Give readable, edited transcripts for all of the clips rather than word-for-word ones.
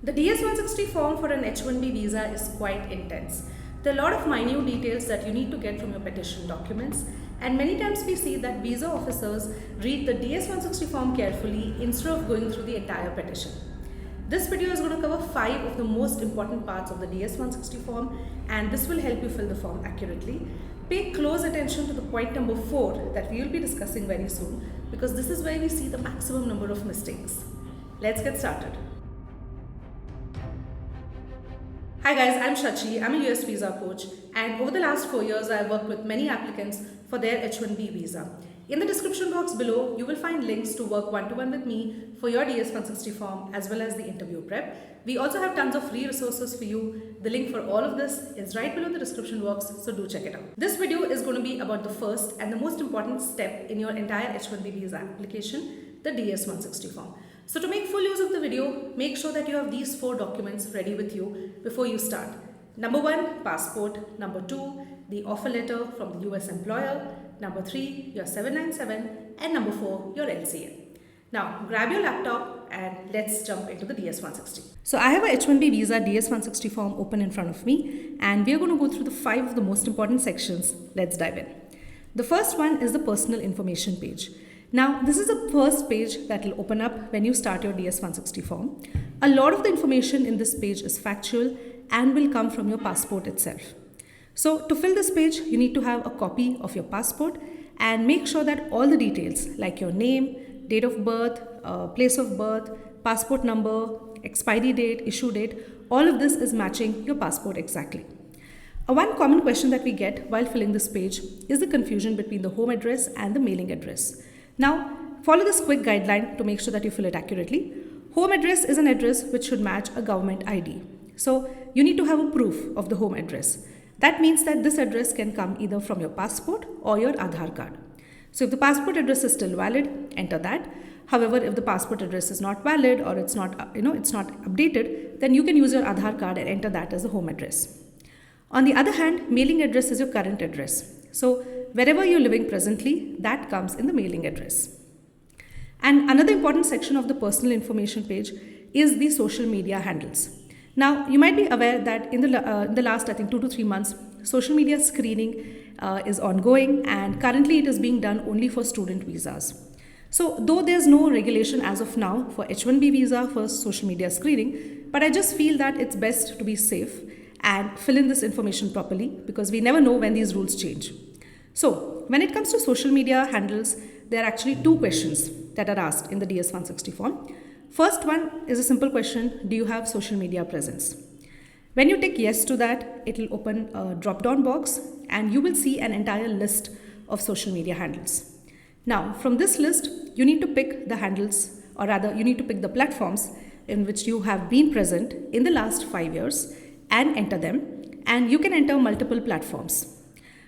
The DS160 form for an H1B visa is quite intense. There are a lot of minute details that you need to get from your petition documents, and many times we see that visa officers read the DS160 form carefully instead of going through the entire petition. This video is going to cover 5 of the most important parts of the DS160 form, and this will help you fill the form accurately. Pay close attention to the point number 4 that we will be discussing very soon, because this is where we see the maximum number of mistakes. Let's get started. Hi guys, I'm Shachi. I'm a US visa coach, and over the last 4 years I've worked with many applicants for their H1B visa. In the description box below, you will find links to work one-to-one with me for your DS160 form as well as the interview prep. We also have tons of free resources for you. The link for all of this is right below the description box, so do check it out. This video is going to be about the first and the most important step in your entire H1B visa application, the DS160 form. So to make full use of the video, make sure that you have these 4 documents ready with you before you start. Number 1, passport. Number 2, the offer letter from the US employer. Number 3, your 797. And number 4, your LCA. Now grab your laptop and let's jump into the DS160. So I have a H1B visa DS160 form open in front of me, and we are going to go through the 5 of the most important sections. Let's dive in. The first one is the personal information page. Now, this is the first page that will open up when you start your DS160 form. A lot of the information in this page is factual and will come from your passport itself. So, to fill this page, you need to have a copy of your passport and make sure that all the details like your name, date of birth, place of birth, passport number, expiry date, issue date, all of this is matching your passport exactly. One common question that we get while filling this page is the confusion between the home address and the mailing address. Now, follow this quick guideline to make sure that you fill it accurately. Home address is an address which should match a government ID. So, you need to have a proof of the home address. That means that this address can come either from your passport or your Aadhaar card. So, if the passport address is still valid, enter that. However, if the passport address is not valid or it's not updated, then you can use your Aadhaar card and enter that as the home address. On the other hand, mailing address is your current address. So, wherever you're living presently, that comes in the mailing address. And another important section of the personal information page is the social media handles. Now, you might be aware that in the last, I think, 2 to 3 months, social media screening is ongoing, and currently it is being done only for student visas. So, though there's no regulation as of now for H1B visa for social media screening, but I just feel that it's best to be safe and fill in this information properly, because we never know when these rules change. So, when it comes to social media handles, there are actually 2 questions that are asked in the DS160 form. First one is a simple question: do you have social media presence? When you tick yes to that, it will open a drop-down box and you will see an entire list of social media handles. Now, from this list, you need to pick the handles, or rather, you need to pick the platforms in which you have been present in the last 5 years and enter them, and you can enter multiple platforms.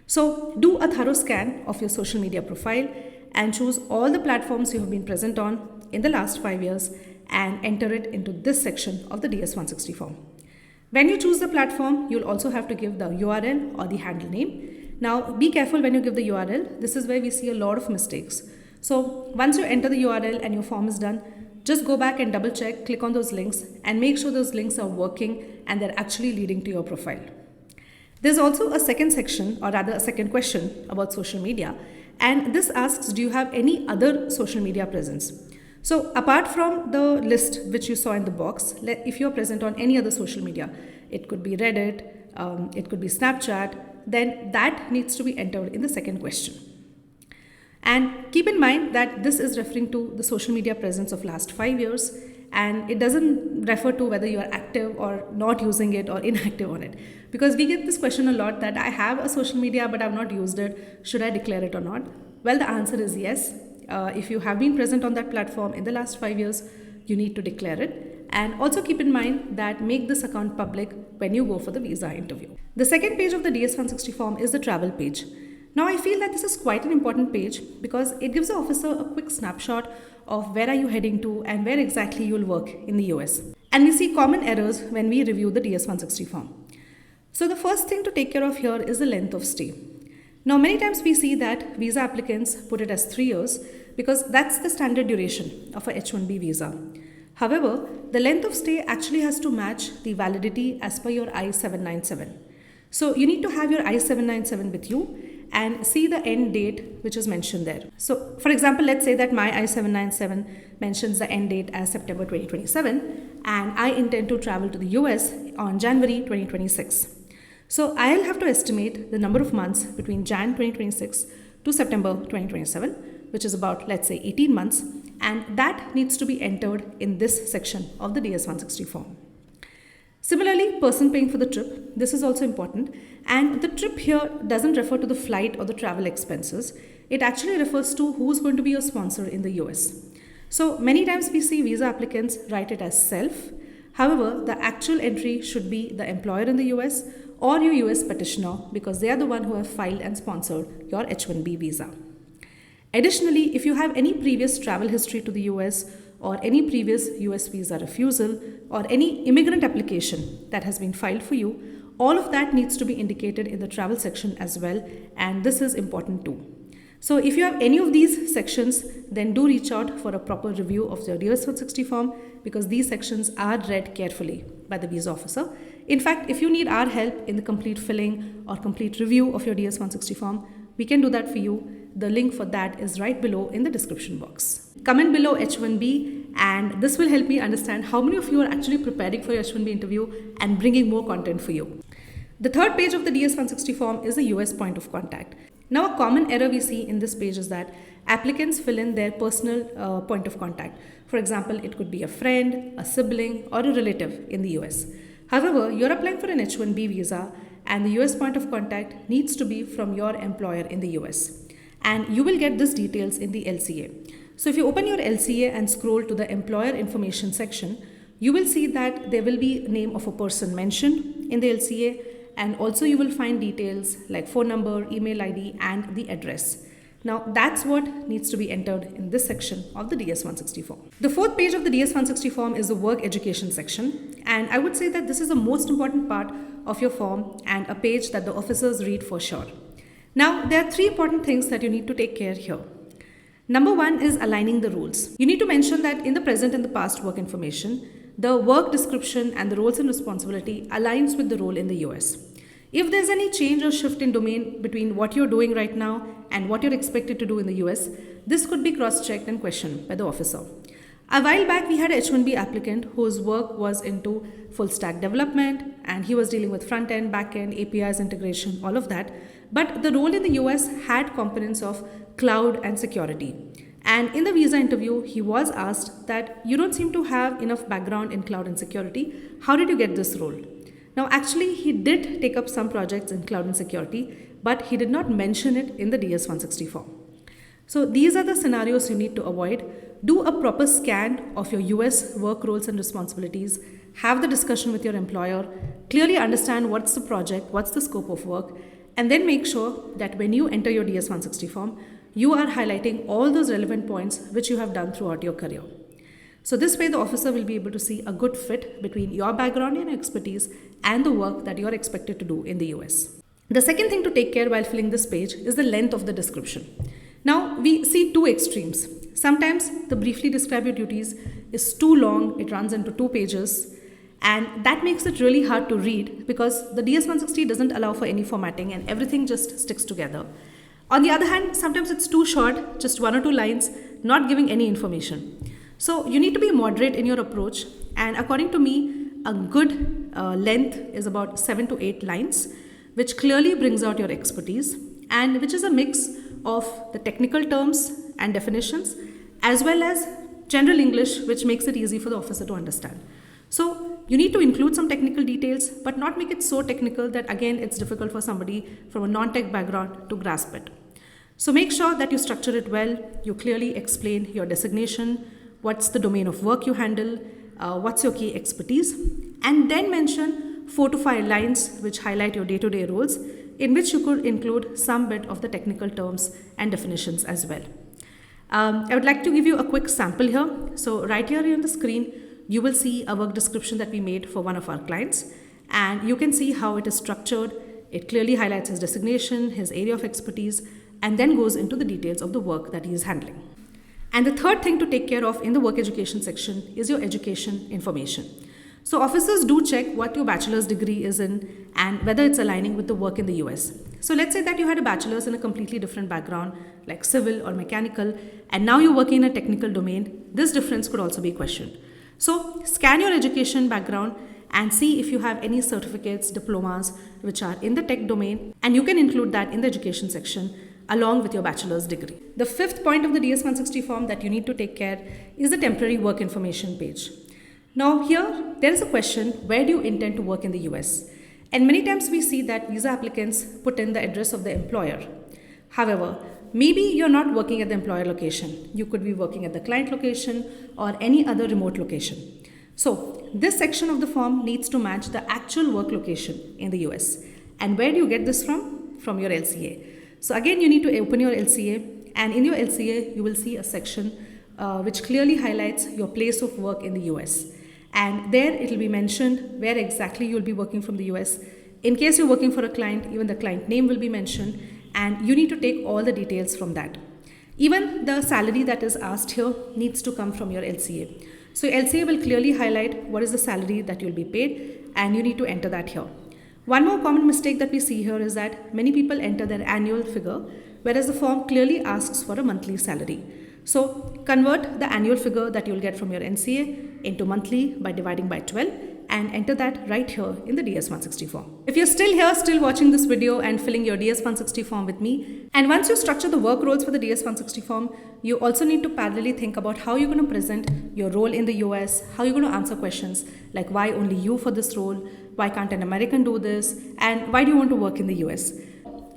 So, do a thorough scan of your social media profile and choose all the platforms you have been present on in the last 5 years and enter it into this section of the DS160 form. When you choose the platform, you'll also have to give the URL or the handle name. Now, be careful when you give the URL. This is where we see a lot of mistakes. So, once you enter the URL and your form is done, just go back and double check, click on those links and make sure those links are working and they're actually leading to your profile. There's also a second section, or rather a second question about social media, and this asks, do you have any other social media presence? So apart from the list which you saw in the box, if you're present on any other social media, it could be Reddit, it could be Snapchat, then that needs to be entered in the second question. And keep in mind that this is referring to the social media presence of last 5 years, and it doesn't refer to whether you are active or not using it or inactive on it. Because we get this question a lot, that I have a social media but I've not used it, should I declare it or not? Well, the answer is yes. If you have been present on that platform in the last 5 years, you need to declare it. And also keep in mind that make this account public when you go for the visa interview. The second page of the DS160 form is the travel page. Now, I feel that this is quite an important page because it gives the officer a quick snapshot of where are you heading to and where exactly you'll work in the US. And we see common errors when we review the DS160 form. So the first thing to take care of here is the length of stay. Now, many times we see that visa applicants put it as 3 years because that's the standard duration of a H1B visa. However, the length of stay actually has to match the validity as per your I-797. So you need to have your I-797 with you and see the end date which is mentioned there. So for example, let's say that my I-797 mentions the end date as September 2027 and I intend to travel to the US on January 2026. So I'll have to estimate the number of months between Jan 2026 to September 2027, which is about, let's say, 18 months, and that needs to be entered in this section of the DS160 form. Similarly, person paying for the trip, this is also important, and the trip here doesn't refer to the flight or the travel expenses. It actually refers to who's going to be your sponsor in the US. So many times we see visa applicants write it as self. However, the actual entry should be the employer in the US or your US petitioner, because they are the one who have filed and sponsored your H1B visa. Additionally, if you have any previous travel history to the US or any previous US visa refusal or any immigrant application that has been filed for you, all of that needs to be indicated in the travel section as well, and this is important too. So if you have any of these sections, then do reach out for a proper review of your DS160 form, because these sections are read carefully by the visa officer. In fact, if you need our help in the complete filling or complete review of your DS160 form, we can do that for you. The link for that is right below in the description box. Comment below H1B, and this will help me understand how many of you are actually preparing for your H1B interview and bringing more content for you. The third page of the DS160 form is the US point of contact. Now, a common error we see in this page is that applicants fill in their personal point of contact. For example, it could be a friend, a sibling, or a relative in the US. However, you're applying for an H1B visa, and the US point of contact needs to be from your employer in the US. And you will get these details in the LCA. So if you open your LCA and scroll to the employer information section, you will see that there will be name of a person mentioned in the LCA, and also you will find details like phone number, email ID, and the address. Now that's what needs to be entered in this section of the DS160 form. The fourth page of the DS160 form is the work education section, and I would say that this is the most important part of your form and a page that the officers read for sure. Now, there are three important things that you need to take care here. Number one is aligning the roles. You need to mention that in the present and the past work information, the work description and the roles and responsibility aligns with the role in the US. If there's any change or shift in domain between what you're doing right now and what you're expected to do in the US, this could be cross-checked and questioned by the officer. A while back, we had an H1B applicant whose work was into full stack development, and he was dealing with front end, back end, APIs integration, all of that. But the role in the US had components of cloud and security. And in the visa interview, he was asked that you don't seem to have enough background in cloud and security. How did you get this role? Now, actually, he did take up some projects in cloud and security, but he did not mention it in the DS160 form. So these are the scenarios you need to avoid. Do a proper scan of your US work roles and responsibilities. Have the discussion with your employer. Clearly understand what's the project, what's the scope of work, and then make sure that when you enter your DS160 form, you are highlighting all those relevant points which you have done throughout your career. So this way the officer will be able to see a good fit between your background and expertise and the work that you are expected to do in the US. The second thing to take care while filling this page is the length of the description. Now we see two extremes. Sometimes the briefly describe your duties is too long, it runs into 2 pages, and that makes it really hard to read because the DS160 doesn't allow for any formatting and everything just sticks together. On the other hand, sometimes it's too short, just 1 or 2 lines, not giving any information. So you need to be moderate in your approach, and according to me, a good length is about 7 to 8 lines, which clearly brings out your expertise and which is a mix of the technical terms and definitions as well as general English, which makes it easy for the officer to understand. So you need to include some technical details, but not make it so technical that again it's difficult for somebody from a non-tech background to grasp it. So make sure that you structure it well, you clearly explain your designation, what's the domain of work you handle, what's your key expertise, and then mention 4 to 5 lines which highlight your day-to-day roles, in which you could include some bit of the technical terms and definitions as well. I would like to give you a quick sample here. So right here on the screen, you will see a work description that we made for one of our clients, and you can see how it is structured. It clearly highlights his designation, his area of expertise, and then goes into the details of the work that he is handling. And the third thing to take care of in the work education section is your education information. So officers do check what your bachelor's degree is in and whether it's aligning with the work in the US. So let's say that you had a bachelor's in a completely different background like civil or mechanical, and now you're working in a technical domain. This difference could also be questioned. So scan your education background and see if you have any certificates, diplomas which are in the tech domain, and you can include that in the education section along with your bachelor's degree. The fifth point of the DS160 form that you need to take care is the temporary work information page. Now here there is a question, where do you intend to work in the US? And many times we see that visa applicants put in the address of the employer. However, maybe you're not working at the employer location. You could be working at the client location or any other remote location. So this section of the form needs to match the actual work location in the US. And where do you get this from? From your LCA. So again, you need to open your LCA, and in your LCA, you will see a section which clearly highlights your place of work in the US. And there it will be mentioned where exactly you will be working from the US. In case you're working for a client, even the client name will be mentioned, and you need to take all the details from that. Even the salary that is asked here needs to come from your LCA. So LCA will clearly highlight what is the salary that you'll be paid, and you need to enter that here. One more common mistake that we see here is that many people enter their annual figure, whereas the form clearly asks for a monthly salary. So convert the annual figure that you'll get from your NCA into monthly by dividing by 12 and enter that right here in the DS160 form. If you're still here, still watching this video and filling your DS160 form with me, and once you structure the work roles for the DS160 form, you also need to parallelly think about how you're going to present your role in the US, how you're going to answer questions like why only you for this role, why can't an American do this, and why do you want to work in the US?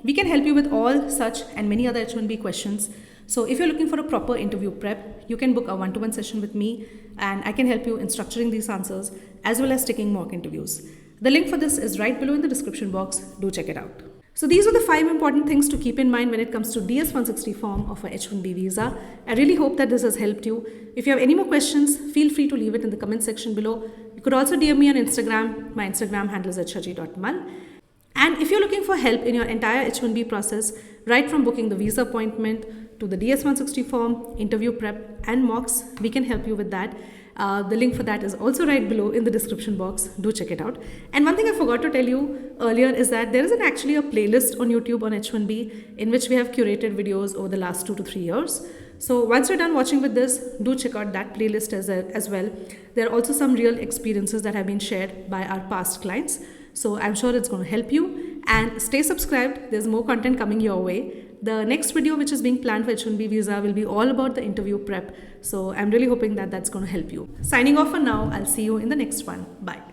We can help you with all such and many other H1B questions. So if you're looking for a proper interview prep, you can book a one-to-one session with me, and I can help you in structuring these answers as well as taking mock interviews. The link for this is right below in the description box. Do check it out. So these are the 5 important things to keep in mind when it comes to DS160 form of a H1B visa. I really hope that this has helped you. If you have any more questions, feel free to leave it in the comment section below. You could also DM me on Instagram. My Instagram handle is @shachi.mall. And if you're looking for help in your entire H1B process, right from booking the visa appointment to the DS160 form, interview prep and mocks, we can help you with that. The link for that is also right below in the description box. Do check it out. And one thing I forgot to tell you earlier is that there is actually a playlist on YouTube on H1B in which we have curated videos over the last 2 to 3 years. So once you're done watching with this, do check out that playlist as well. There are also some real experiences that have been shared by our past clients. So I'm sure it's going to help you, and stay subscribed. There's more content coming your way. The next video which is being planned for H1B visa will be all about the interview prep. So I'm really hoping that that's going to help you. Signing off for now. I'll see you in the next one. Bye.